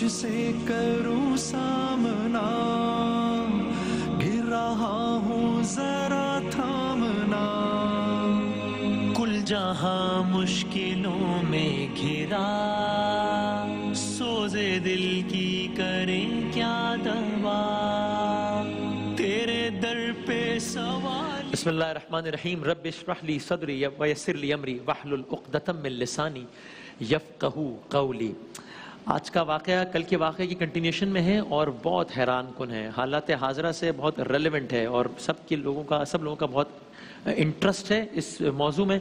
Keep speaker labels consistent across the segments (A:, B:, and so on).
A: تجھ سے کروں سامنا، گر رہا ہوں ذرا تھامنا، کل جہاں مشکلوں میں گھرا، سوزے دل کی کریں کیا دوا، تیرے در پہ سوال۔
B: بسم اللہ الرحمن الرحیم۔ رب اشرح لی صدری ویسر لی امری واحلل عقدۃ من لسانی یفقہوا قولی۔ آج کا واقعہ کل کے واقعے کی کنٹینیوشن میں ہے اور بہت حیران کن ہے، حالات حاضرہ سے بہت ریلیونٹ ہے اور سب لوگوں کا بہت انٹرسٹ ہے اس موضوع میں۔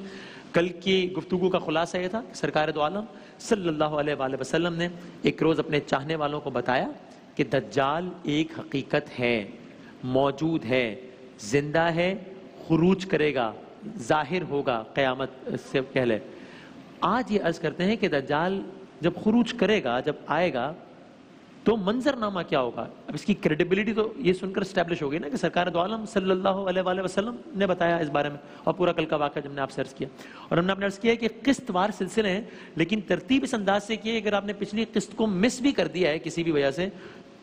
B: کل کی گفتگو کا خلاصہ یہ تھا کہ سرکار دو عالم صلی اللہ علیہ وآلہ وسلم نے ایک روز اپنے چاہنے والوں کو بتایا کہ دجال ایک حقیقت ہے، موجود ہے، زندہ ہے، خروج کرے گا، ظاہر ہوگا قیامت سے پہلے۔ آج یہ عرض کرتے ہیں کہ دجال جب خروج کرے گا، جب آئے گا تو منظر نامہ کیا ہوگا۔ اب اس کی کریڈیبلٹی تو یہ سن کر اسٹیبلش ہو گئی نا کہ سرکار دو عالم صلی اللہ علیہ وآلہ وسلم نے بتایا اس بارے میں، اور پورا کل کا واقعہ جب نے آپ سے عرض کیا، اور ہم نے آپ نے عرض کیا کہ قسط وار سلسلے ہیں، لیکن ترتیب اس انداز سے کی ہے اگر آپ نے پچھلی قسط کو مس بھی کر دیا ہے کسی بھی وجہ سے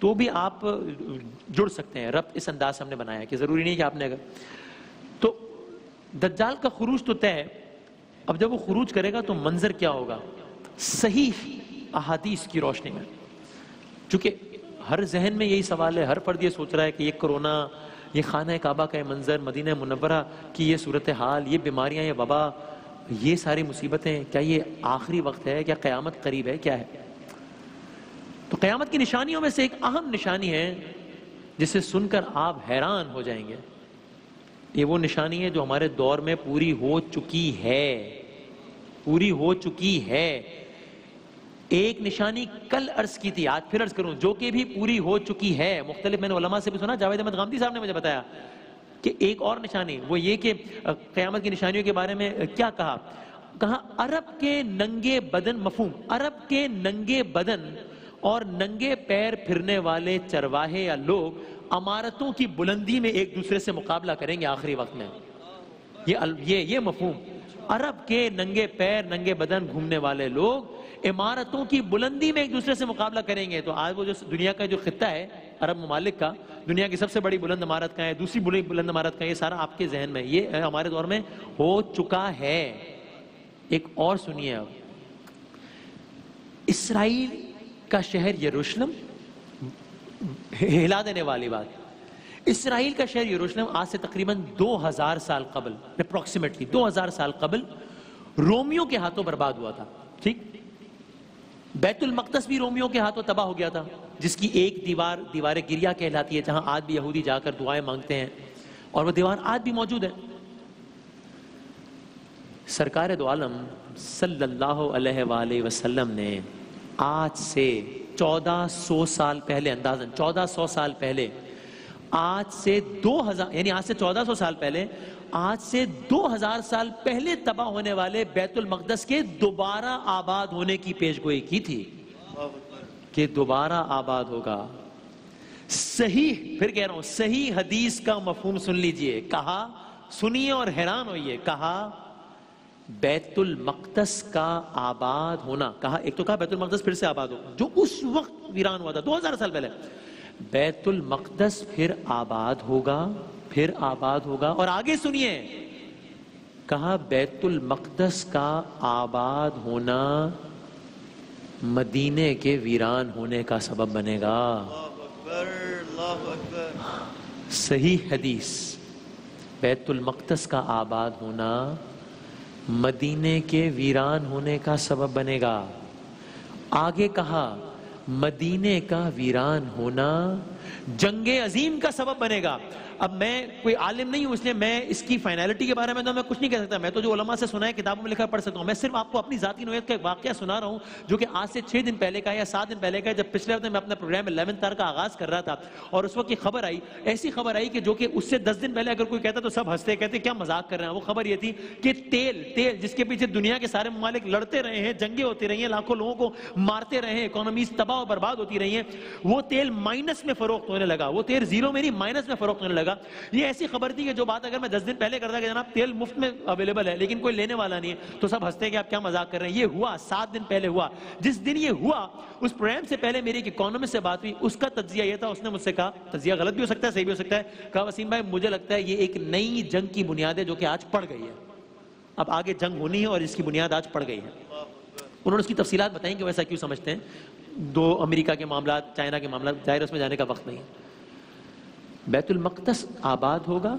B: تو بھی آپ جڑ سکتے ہیں۔ ربط اس انداز سے ہم نے بنایا ہے کہ ضروری نہیں کہ آپ نے اگر تو دجال کا خروج تو طے ہے۔ اب جب وہ خروج کرے گا تو منظر کیا ہوگا؟ صحیح احادیث کی روشنی میں، چونکہ ہر ذہن میں یہی سوال ہے، ہر فرد یہ سوچ رہا ہے کہ یہ کرونا، یہ خانہ کعبہ کا منظر، مدینہ منورہ کی یہ صورتحال، یہ بیماریاں، یہ وبا، یہ ساری مصیبتیں، کیا یہ آخری وقت ہے؟ کیا قیامت قریب ہے؟ کیا ہے؟ تو قیامت کی نشانیوں میں سے ایک اہم نشانی ہے جسے سن کر آپ حیران ہو جائیں گے۔ یہ وہ نشانی ہے جو ہمارے دور میں پوری ہو چکی ہے، پوری ہو چکی ہے۔ ایک نشانی کل عرض کی تھی، آج پھر عرض کروں، جو کہ بھی پوری ہو چکی ہے۔ مختلف میں نے علماء سے بھی سنا، جاوید احمد غامدی صاحب نے مجھے بتایا کہ ایک اور نشانی وہ یہ کہ قیامت کی نشانیوں کے بارے میں کیا کہا عرب کے ننگے بدن، مفہوم عرب کے ننگے بدن اور ننگے پیر پھرنے والے چرواہے یا لوگ عمارتوں کی بلندی میں ایک دوسرے سے مقابلہ کریں گے آخری وقت میں۔ یہ مفہوم، عرب کے ننگے پیر ننگے بدن گھومنے والے لوگ عمارتوں کی بلندی میں ایک دوسرے سے مقابلہ کریں گے۔ تو آج وہ جو دنیا کا جو خطہ ہے عرب ممالک کا، دنیا کی سب سے بڑی بلند عمارت کا ہے، دوسری بڑی بلند عمارت کا، یہ سارا آپ کے ذہن میں، یہ ہمارے دور میں ہو چکا ہے۔ ایک اور سنیے اب، اسرائیل کا شہر یروشلم، ہلا دینے والی بات، اسرائیل کا شہر یروشلم آج سے تقریباً 2000 سال قبل، اپروکسیمیٹلی 2000 سال قبل رومیوں کے ہاتھوں برباد ہوا تھا۔ ٹھیک، بیت المقدس بھی رومیوں کے ہاتھوں تباہ ہو گیا تھا، جس کی ایک دیوار گریا کہلاتی ہے، جہاں آج بھی یہودی جا کر دعائیں مانگتے ہیں، اور وہ دیوار آج بھی موجود ہے۔ سرکار دو عالم صلی اللہ علیہ وآلہ وسلم نے آج سے 1400 سال پہلے، اندازاً 1400 سال پہلے، آج سے 2000 یعنی آج سے 1400 سال پہلے، آج سے 2000 سال پہلے تباہ ہونے والے بیت المقدس کے دوبارہ آباد ہونے کی پیشگوئی کی تھی کہ دوبارہ آباد ہوگا۔ صحیح، پھر کہہ رہا ہوں، صحیح حدیث کا مفہوم سن لیجئے، کہا، سنیے اور حیران ہوئیے، کہا بیت المقدس کا آباد ہونا، کہا ایک تو کہا بیت المقدس پھر سے آباد ہوگا جو اس وقت ویران ہوا تھا 2000 سال پہلے، بیت المقدس پھر آباد ہوگا، پھر آباد ہوگا، اور آگے سنیے، کہا بیت المقدس کا آباد ہونا مدینے کے ویران ہونے کا سبب بنے گا۔ صحیح حدیث، بیت المقدس کا آباد ہونا مدینے کے ویران ہونے کا سبب بنے گا۔ آگے کہا مدینے کا ویران ہونا جنگ عظیم کا سبب بنے گا۔ اب میں کوئی عالم نہیں ہوں، اس لیے میں اس کی فائنالٹی کے بارے میں تو میں کچھ نہیں کہہ سکتا، میں تو جو علماء سے سنا ہے کتابوں میں لکھا پڑھ سکتا ہوں، میں صرف آپ کو اپنی ذاتی نوعیت کا ایک واقعہ سنا رہا ہوں جو کہ آج سے 6 دن پہلے کا یا 7 دن پہلے کا ہے، جب پچھلے ہفتے میں اپنا پروگرام 11 تار کا آغاز کر رہا تھا، اور اس وقت یہ خبر آئی، ایسی خبر آئی کہ جو کہ اس سے 10 دن پہلے اگر کوئی کہتا تو سب ہنستے، کہتے کیا مذاق کر رہے ہیں۔ وہ خبر یہ تھی کہ تیل جس کے پیچھے دنیا کے سارے ممالک لڑتے رہے ہیں، جنگیں ہوتی رہی ہیں، لاکھوں لوگوں کو مارتے رہے ہیں، اکانومیز تباہ و برباد ہوتی رہی ہیں، وہ تیل مائنس میں فروخت فروخت ہونے لگا، وہ تیل زیرو میں نہیں مائنس میں فروخت ہونے لگا. یہ ایسی خبر تھی کہ جو بات اگر میں 10 دن پہلے کرتا کہ جناب تیل مفت میں اویلیبل ہے لیکن کوئی لینے والا نہیں ہے تو سب ہنستے کہ آپ کیا مذاق کر رہے ہیں. یہ ہوا 7 دن پہلے ہوا. جس دن یہ ہوا اس پروگرام سے پہلے میری ایک اکانومسٹ سے بات ہوئی، اس کا تجزیہ یہ تھا، اس نے مجھ سے کہا، تجزیہ غلط بھی ہو سکتا ہے صحیح بھی ہو سکتا ہے، کہا وسیم بھائی مجھے لگتا ہے یہ ایک نئی جنگ کی بنیاد ہے جو کہ آج پڑ گئی ہے، اب آگے جنگ ہونی ہے اور اس کی بنیاد آج پڑ گئی ہے. انہوں نے اس کی تفصیلات بتائیں کہ ویسا کیوں سمجھتے ہیں. دو امریکہ کے معاملات، چائنا کے معاملات، ظاہر اس میں جانے کا وقت نہیں ہے. بیت المقدس آباد ہوگا.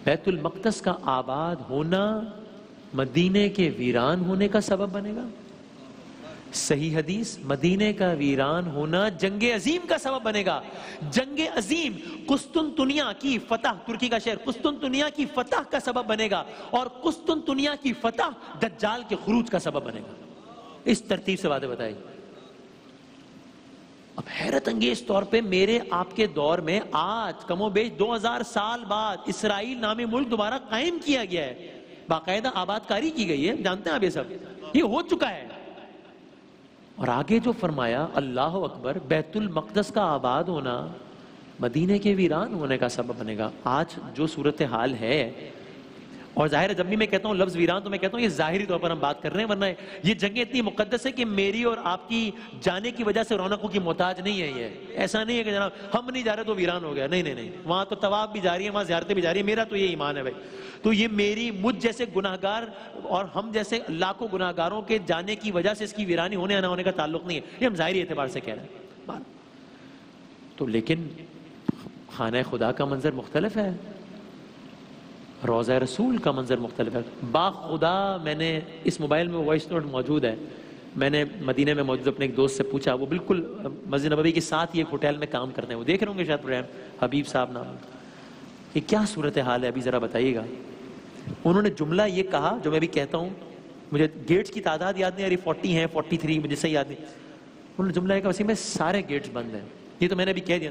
B: بیت المقدس کا آباد ہونا مدینے کے ویران ہونے کا سبب بنے گا. صحیح حدیث، مدینے کا ویران ہونا جنگ عظیم کا سبب بنے گا. جنگ عظیم قسطنطنیہ کی فتح، ترکی کا شہر قسطنطنیہ کی فتح کا سبب بنے گا، اور قسطنطنیہ کی فتح دجال کے خروج کا سبب بنے گا. اس ترتیب سے باتیں بتائی. اب حیرت انگیز طور پہ میرے آپ کے دور میں آج کم و بیش 2000 سال بعد اسرائیل نامی ملک دوبارہ قائم کیا گیا ہے، باقاعدہ آباد کاری کی گئی ہے. جانتے ہیں آپ یہ سب، یہ ہو چکا ہے. اور آگے جو فرمایا اللہ اکبر، بیت المقدس کا آباد ہونا مدینے کے ویران ہونے کا سبب بنے گا. آج جو صورتحال ہے، اور ظاہر ہے جب بھی میں کہتا ہوں لفظ ویران تو میں کہتا ہوں یہ ظاہری طور پر ہم بات کر رہے ہیں، ورنہ یہ جنگیں اتنی مقدس ہے کہ میری اور آپ کی جانے کی وجہ سے رونقوں کی محتاج نہیں ہے. یہ ایسا نہیں ہے کہ جناب ہم نہیں جا رہے تو ویران ہو گیا، نہیں نہیں نہیں، وہاں تو طواف بھی جاری ہے، وہاں زیارتیں بھی جاری ہیں. میرا تو یہ ایمان ہے بھائی. تو یہ میری مجھ جیسے گناہگار اور ہم جیسے لاکھوں گناہگاروں کے جانے کی وجہ سے اس کی ویرانی ہونے یا نہ ہونے کا تعلق نہیں ہے، یہ ہم ظاہری اعتبار سے کہہ رہے ہیں. تو لیکن خانہ خدا کا منظر مختلف ہے، روضہ رسول کا منظر مختلف ہے. با خدا میں نے اس موبائل میں وائس نوٹ موجود ہے، میں نے مدینہ میں موجود اپنے ایک دوست سے پوچھا، وہ بالکل مسجد نبوی کے ساتھ ہی ایک ہوٹل میں کام کرتے ہیں، وہ دیکھ رہے ہوں گے شاید پروگرام، حبیب صاحب نام. یہ کیا صورتحال ہے ابھی ذرا بتائیے گا. انہوں نے جملہ یہ کہا جو میں بھی کہتا ہوں، مجھے گیٹس کی تعداد یاد نہیں آ رہی، 40 ہیں 43 مجھے صحیح یاد نہیں. انہوں نے جملہ یہ کہا وسیم میں سارے گیٹس بند ہیں. یہ تو میں نے ابھی کہہ دیا.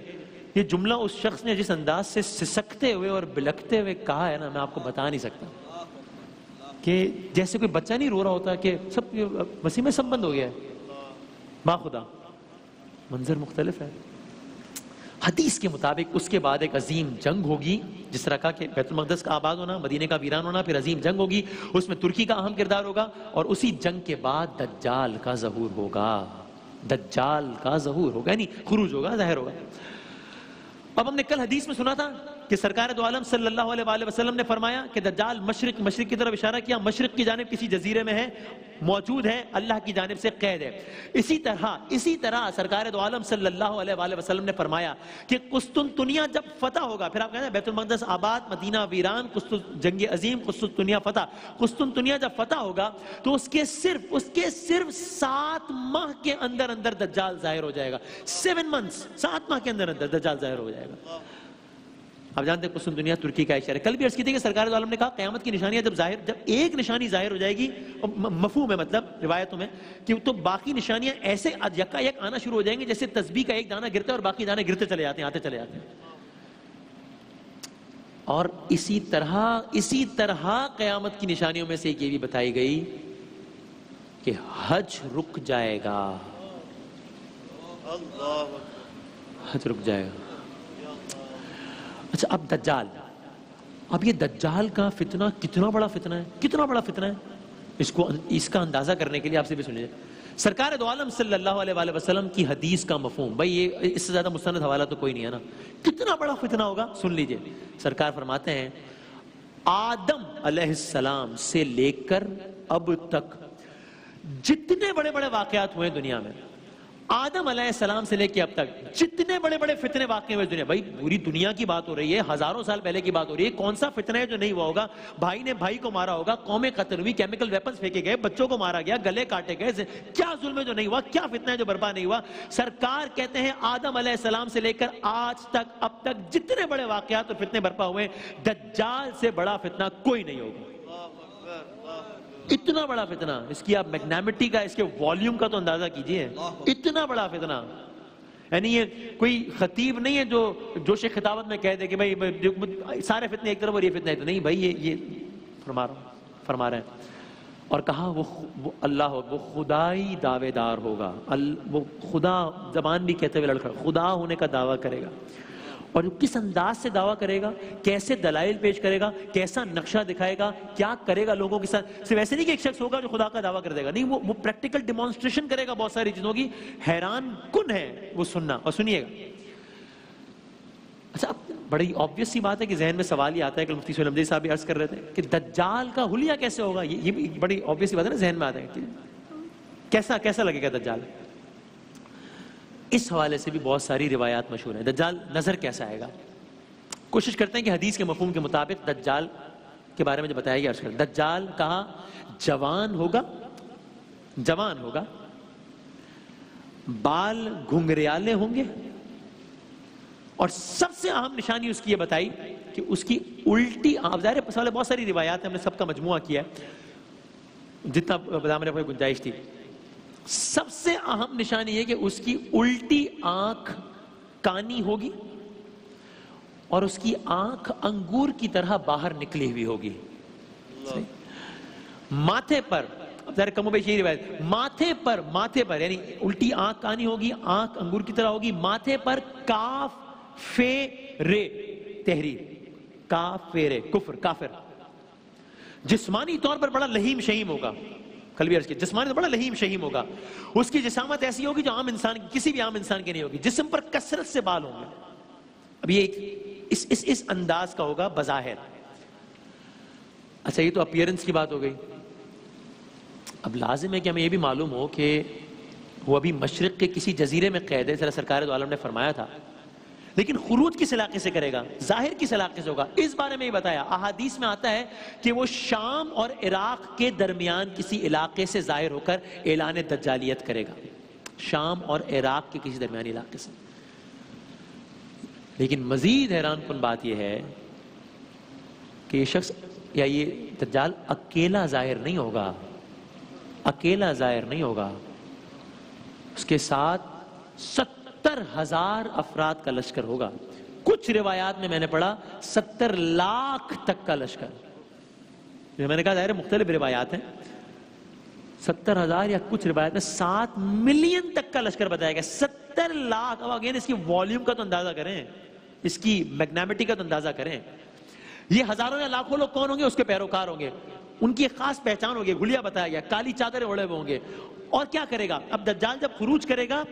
B: یہ جملہ اس شخص نے جس انداز سے سسکتے ہوئے اور بلکتے ہوئے کہا ہے نا، میں آپ کو بتا نہیں سکتا، کہ جیسے کوئی بچہ نہیں رو رہا ہوتا کہ سب وسیم میں سب بند ہو گیا ہے. باخدا منظر مختلف ہے. حدیث کے مطابق اس کے بعد ایک عظیم جنگ ہوگی، جس طرح کہا کہ بیت المقدس کا آباد ہونا، مدینے کا ویران ہونا، پھر عظیم جنگ ہوگی، اس میں ترکی کا اہم کردار ہوگا، اور اسی جنگ کے بعد دجال کا ظہور ہوگا. دجال کا ظہور ہوگا یعنی خروج ہوگا، ظاہر ہوگا. اب ہم نے کل حدیث میں سنا تھا کہ سرکار دو عالم صلی اللہ علیہ وآلہ وسلم نے فرمایا کہ دجال مشرق کی طرف اشارہ کیا، مشرق کی جانب کسی جزیرے میں ہے، موجود ہے، اللہ کی جانب سے قید ہے. اسی طرح سرکار دو عالم صلی اللہ علیہ وآلہ وسلم نے فرمایا کہ قسطنطنیہ جب فتح ہوگا، پھر آپ کہتے ہیں بیت المقدس آباد، مدینہ ویران، جنگ عظیم، قسطنطنیہ فتح. قسطنطنیہ جب فتح ہوگا تو اس کے صرف 7 ماہ کے اندر دجال ظاہر ہو جائے گا. 7 months، 7 ماہ کے اندر دجال ظاہر ہو جائے گا. آپ جانتے ہیں قسطنطنیہ ترکی کا شہر ہے. کل بھی عرض کی تھی کہ سرکار دو عالم نے کہا قیامت کی نشانیاں جب ایک نشانی ظاہر ہو جائے گی، مفہوم ہے مطلب روایتوں میں، کہ تو باقی نشانیاں ایسے یکا یک آنا شروع ہو جائیں گی جیسے تسبیح کا ایک دانہ گرتا ہے اور باقی دانے گرتے چلے جاتے ہیں، آتے چلے جاتے ہیں. اور اسی طرح قیامت کی نشانیوں میں سے ایک یہ بھی بتائی گئی کہ حج رک جائے گا. حج رک جائے گا. اچھا اب دجال، اب یہ دجال کا فتنہ کتنا بڑا فتنہ ہے. اس کا اندازہ کرنے کے لیے آپ سے بھی سنیے سرکار دو عالم صلی اللہ علیہ وآلہ وسلم کی حدیث کا مفہوم. بھائی یہ اس سے زیادہ مستند حوالہ تو کوئی نہیں ہے نا. کتنا بڑا فتنہ ہوگا سن لیجئے. سرکار فرماتے ہیں آدم علیہ السلام سے لے کر اب تک جتنے بڑے بڑے واقعات ہوئے دنیا میں، آدم علیہ السلام سے لے کے اب تک جتنے بڑے بڑے فتنے واقع ہوئے دنیا، بھائی پوری دنیا کی بات ہو رہی ہے، ہزاروں سال پہلے کی بات ہو رہی ہے. کون سا فتنہ ہے جو نہیں ہوا ہوگا؟ بھائی نے بھائی کو مارا ہوگا، قومیں قتل ہوئی، کیمیکل ویپنز پھینکے گئے، بچوں کو مارا گیا، گلے کاٹے گئے. کیا ظلم ہے جو نہیں ہوا؟ کیا فتنہ ہے جو برپا نہیں ہوا؟ سرکار کہتے ہیں آدم علیہ السلام سے لے کر آج تک اب تک جتنے بڑے واقعات اور فتنے برپا ہوئے، دجال سے بڑا فتنہ کوئی نہیں ہوگا. اتنا بڑا فتنہ، اس کی آپ میگنیمٹی کا، اس کے والیوم کا تو اندازہ کیجئے. اتنا بڑا فتنہ، یعنی یہ کوئی خطیب نہیں ہے جو جوش خطابت میں کہہ دے کہ بھائی سارے فتنے ایک طرف اور یہ فتنہ ہے. نہیں بھائی، یہ فرما رہے ہیں. اور کہا وہ اللہ وہ خدائی دعوے دار ہوگا، وہ خدا زبان بھی کہتے ہوئے لڑکا خدا ہونے کا دعویٰ کرے گا، اور جو کس انداز سے دعویٰ کرے گا، کیسے دلائل پیش کرے گا، کیسا نقشہ دکھائے گا، کیا کرے گا لوگوں کے ساتھ. صرف ایسے نہیں کہ ایک شخص ہوگا جو خدا کا دعویٰ کر دے گا، نہیں، وہ پریکٹیکل ڈیمانسٹریشن کرے گا بہت ساری چیزوں کی. حیران کن ہے وہ سننا. اور سنیے گا. اچھا، اب بڑی آبویس سی بات ہے کہ ذہن میں سوال ہی آتا ہے کہ مفتی سہیل حمدی صاحب بھی عرض کر رہے تھے کہ دجال کا حلیہ کیسے ہوگا. یہ بھی بڑی آبویس سی بات ہے نا، ذہن میں آتا ہے کہ کیسا لگے گا دجال. اس حوالے سے بھی بہت ساری روایات مشہور ہیں. دجال نظر کیسا آئے گا؟ کوشش کرتے ہیں کہ حدیث کے مفہوم کے مطابق دجال کے بارے میں جو بتایا گیا عرض کریں. دجال کہا جوان ہوگا، بال گھنگریالے ہوں گے، اور سب سے اہم نشانی اس کی یہ بتائی کہ اس کی الٹی آنکھ. ظاہر ہے بہت ساری روایات ہیں، ہم نے سب کا مجموعہ کیا ہے جتنا بتانے میں گنجائش تھی. سب سے اہم نشانی یہ کہ اس کی الٹی آنکھ کانی ہوگی، اور اس کی آنکھ انگور کی طرح باہر نکلی ہوئی ہوگی. ماتھے پر ظاہر کم و بیش یہی روایت، ماتھے پر یعنی الٹی آنکھ کانی ہوگی، آنکھ انگور کی طرح ہوگی، ماتھے پر کاف فے رے تحریر، کاف فے رے کافر. جسمانی طور پر بڑا لہیم شہیم ہوگا. کل بھی عرض کیا، جسمانی طور پر بڑا لہیم شہیم ہوگا. اس کی جسامت ایسی ہوگی جو عام انسان کسی بھی عام انسان کی نہیں ہوگی. جسم پر کثرت سے بال ہوں گے. اب یہ اس انداز کا ہوگا بظاہر. اچھا، یہ تو اپیرنس کی بات ہو گئی. اب لازم ہے کہ ہمیں یہ بھی معلوم ہو کہ وہ ابھی مشرق کے کسی جزیرے میں قید ہے، ذرا سرکار دو عالم نے فرمایا تھا. لیکن خروج کس علاقے سے کرے گا؟ ظاہر کس علاقے سے ہوگا؟ اس بارے میں یہ بتایا. احادیث میں آتا ہے کہ وہ شام اور عراق کے درمیان کسی علاقے سے ظاہر ہو کر اعلان دجالیت کرے گا. شام اور عراق کے کسی درمیانی علاقے سے. لیکن مزید حیران کن بات یہ ہے کہ یہ شخص یا یہ دجال اکیلا ظاہر نہیں ہوگا. اس کے ساتھ 70,000 افراد کا لشکر ہوگا. کچھ روایات میں نے پڑھا 70 لاکھ تک کا لشکر. میں نے کہا ظاہر مختلف روایات ہیں، 70,000 یا کچھ روایات میں 7 ملین تک کا لشکر بتایا گیا. 70 لاکھ. اب اگین اس کی والیوم کا تو اندازہ کریں، اس کی میگنیمٹی کا تو اندازہ کریں. یہ ہزاروں یا لاکھوں لوگ کون ہوں گے؟ اس کے پیروکار ہوں گے. ان کی ایک خاص پہچان ہوگی، گھلیا بتایا گیا، کالی چادریں اوڑے ہوئے ہوں گے. اور کیا کرے گا؟ اب دجال جب خروج کرے گا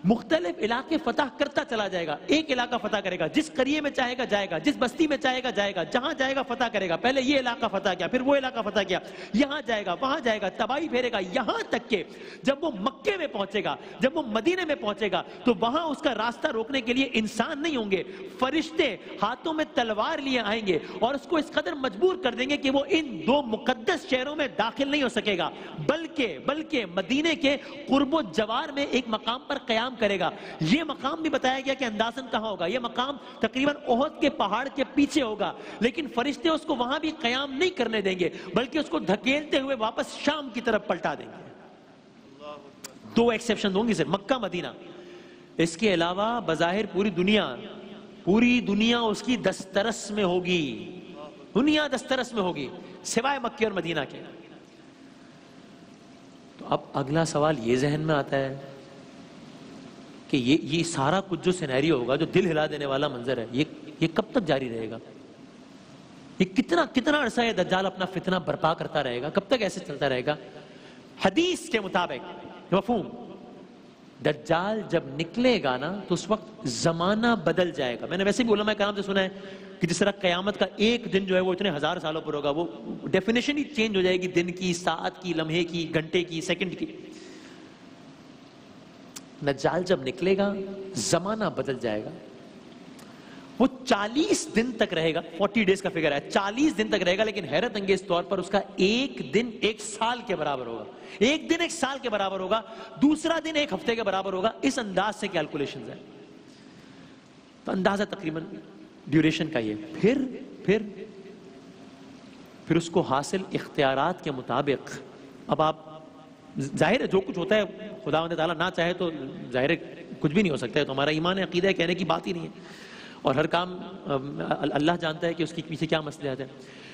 B: مختلف علاقے فتح کرتا چلا جائے گا. ایک علاقہ فتح کرے گا، جس قریے میں چاہے گا جائے گا، جس بستی میں چاہے گا جائے گا، جہاں جائے گا فتح کرے گا. پہلے یہ علاقہ فتح کیا، پھر وہ علاقہ فتح کیا، یہاں جائے گا، وہاں جائے گا، تباہی پھیرے گا. یہاں تک کہ جب وہ مکے میں پہنچے گا، جب وہ مدینے میں پہنچے گا، تو وہاں اس کا راستہ روکنے کے لیے انسان نہیں ہوں گے، فرشتے ہاتھوں میں تلوار لیے آئیں گے اور اس کو اس قدر مجبور کر دیں گے کہ وہ ان 2 مقدس شہروں میں داخل نہیں ہو سکے گا، بلکہ مدینے کے قرب و جوار میں ایک مقام پر قیام کرے گا. یہ مقام بھی بتایا گیا کہ اندازن کہاں ہوگا. یہ مقام تقریباً احد کے پہاڑ کے پیچھے ہوگا. لیکن فرشتے اس کو وہاں بھی قیام نہیں کرنے دیں گے، بلکہ اس کو دھکیلتے ہوئے واپس شام کی طرف پلٹا دیں گے. 2 ایکسیپشن ہوں گی صرف، مکہ مدینہ. اس کے علاوہ بظاہر پوری دنیا اس کی دسترس میں ہوگی. دنیا دسترس میں ہوگی سوائے مکہ اور مدینہ کے. تو اب اگلا سوال یہ ذہن میں آتا ہے کہ یہ سارا کچھ جو سینیریو ہوگا، جو دل ہلا دینے والا منظر ہے، یہ کب تک جاری رہے گا؟ یہ کتنا عرصہ یہ دجال اپنا فتنہ برپا کرتا رہے گا؟ کب تک ایسے چلتا رہے گا؟ حدیث کے مطابق مفہوم، دجال جب نکلے گا نا تو اس وقت زمانہ بدل جائے گا. میں نے ویسے بھی علماء کرام سے سنا ہے کہ جس طرح قیامت کا ایک دن جو ہے وہ اتنے 1000 سالوں پر ہوگا، وہ ڈیفینیشن ہی چینج ہو جائے گی، دن کی، ساعت کی، لمحے کی، گھنٹے کی، سیکنڈ کی. دجال جب نکلے گا زمانہ بدل جائے گا. وہ 40 دن تک رہے گا. 40 ڈیز کا فگر ہے، 40 دن تک رہے گا. لیکن حیرت انگیز طور پر اس کا ایک دن 1 سال کے برابر ہوگا. ایک دن 1 سال کے برابر ہوگا، دوسرا دن 1 ہفتے کے برابر ہوگا. اس انداز سے کیلکولیشنز ہیں. تو اندازہ تقریباً ڈیوریشن کا یہ. پھر اس کو حاصل اختیارات کے مطابق، اب آپ ظاہر ہے جو کچھ ہوتا ہے خداوند تعالیٰ نہ چاہے تو ظاہر ہے کچھ بھی نہیں ہو سکتا ہے. تو ہمارا ایمان عقیدہ ہے، کہنے کی بات ہی نہیں ہے. اور ہر کام اللہ جانتا ہے کہ اس کے پیچھے کیا مصلحت ہے.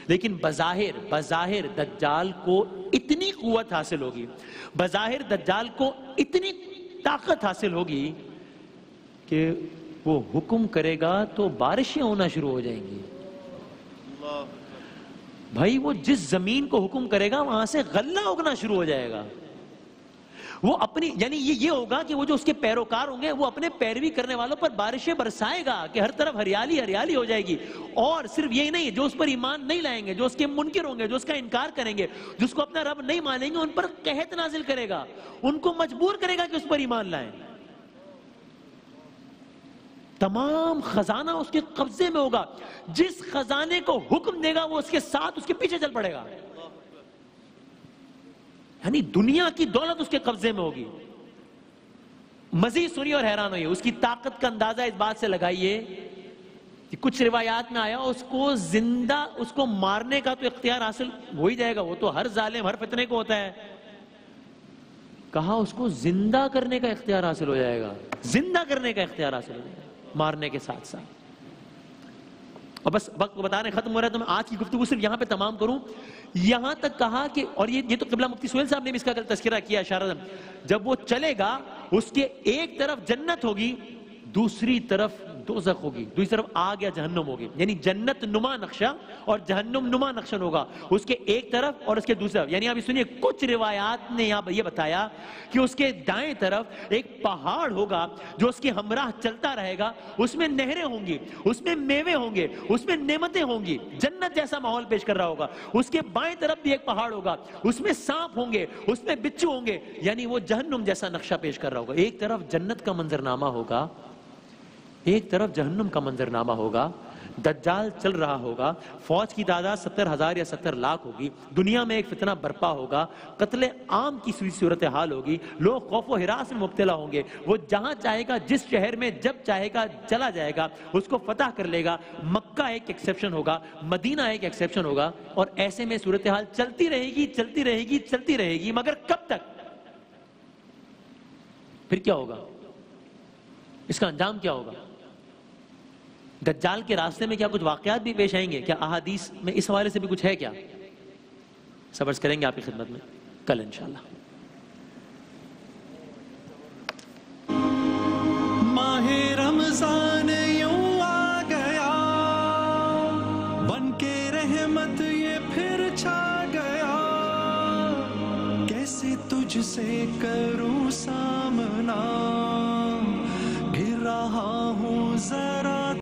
B: لیکن بظاہر دجال کو اتنی قوت حاصل ہوگی, بظاہر دجال کو اتنی طاقت حاصل ہوگی کہ وہ حکم کرے گا تو بارشیں ہونا شروع ہو جائیں گی. بھائی وہ جس زمین کو حکم کرے گا وہاں سے غلہ اگنا شروع ہو جائے گا. وہ اپنی یعنی یہ ہوگا کہ وہ جو اس کے پیروکار ہوں گے وہ اپنے پیروی کرنے والوں پر بارشیں برسائے گا کہ ہر طرف ہریالی ہریالی ہو جائے گی. اور صرف یہی نہیں, جو اس پر ایمان نہیں لائیں گے, جو اس کے منکر ہوں گے, جو اس کا انکار کریں گے, جس کو اپنا رب نہیں مانیں گے, ان پر قحط نازل کرے گا, ان کو مجبور کرے گا کہ اس پر ایمان لائیں. تمام خزانہ اس کے قبضے میں ہوگا. جس خزانے کو حکم دے گا وہ اس کے ساتھ اس کے پیچھے چل پڑے گا. یعنی دنیا کی دولت اس کے قبضے میں ہوگی. مزید سنیے اور حیران ہوئیے. اس کی طاقت کا اندازہ اس بات سے لگائیے کہ کچھ روایات میں آیا اس کو زندہ, اس کو مارنے کا تو اختیار حاصل ہو ہی جائے گا, وہ تو ہر ظالم ہر فتنے کو ہوتا ہے. کہا اس کو زندہ کرنے کا اختیار حاصل ہو جائے گا, زندہ کرنے کا اختیار حاصل ہو جائے گا مارنے کے ساتھ ساتھ. اور بس وقت بتانے ختم ہو رہا ہے تو میں آج کی گفتگو صرف یہاں پہ تمام کروں. یہاں تک کہا کہ, اور یہ تو قبلہ مفتی سہیل صاحب نے بھی اس کا کل تذکرہ کیا اشارہ, جب وہ چلے گا اس کے ایک طرف جنت ہوگی, دوسری طرف دوزخ ہوگی, دوسری طرف آگ یا جہنم ہوگی. یعنی جنت نما نقشہ اور جہنم نما نقشہ ہوگا اس کے ایک طرف اور اس کے دوسری طرف. یعنی آپ سنیے, کچھ روایات نے یہاں یہ بتایا کہ اس کے دائیں طرف ایک پہاڑ ہوگا جو اس کے ہمراہ چلتا رہے گا, اس میں نہریں ہوں گی, اس میں میوے ہوں گے, اس میں نعمتیں ہوں گی, جنت جیسا ماحول پیش کر رہا ہوگا. اس کے بائیں طرف بھی ایک پہاڑ ہوگا, اس میں سانپ ہوں گے, اس میں بچھو ہوں گے. یعنی وہ جہنم جیسا نقشہ پیش کر رہا ہوگا. ایک طرف جنت کا منظرنامہ ہوگا, ایک طرف جہنم کا منظرنامہ ہوگا. دجال چل رہا ہوگا, فوج کی تعداد 70,000 یا 70 لاکھ ہوگی, دنیا میں ایک فتنہ برپا ہوگا, قتل عام کی صورتحال ہوگی, لوگ خوف و ہراس میں مبتلا ہوں گے. وہ جہاں چاہے گا, جس شہر میں جب چاہے گا چلا جائے گا, اس کو فتح کر لے گا. مکہ ایک ایکسیپشن ہوگا, مدینہ ایک ایکسیپشن ہوگا. اور ایسے میں صورتحال چلتی رہے گی, چلتی رہے گی, چلتی رہے گی. مگر کب تک؟ پھر کیا ہوگا, اس کا انجام کیا ہوگا؟ دجال کے راستے میں کیا کچھ واقعات بھی پیش آئیں گے؟ کیا احادیث میں اس حوالے سے بھی کچھ ہے کیا؟ صبر کریں گے آپ کی خدمت میں کل انشاءاللہ.
A: ماہ رمضان یوں آ گیا, بن کے رحمت یہ پھر چھا گیا. کیسے تجھ سے کروں سامنا, گر رہا ہوں ذرا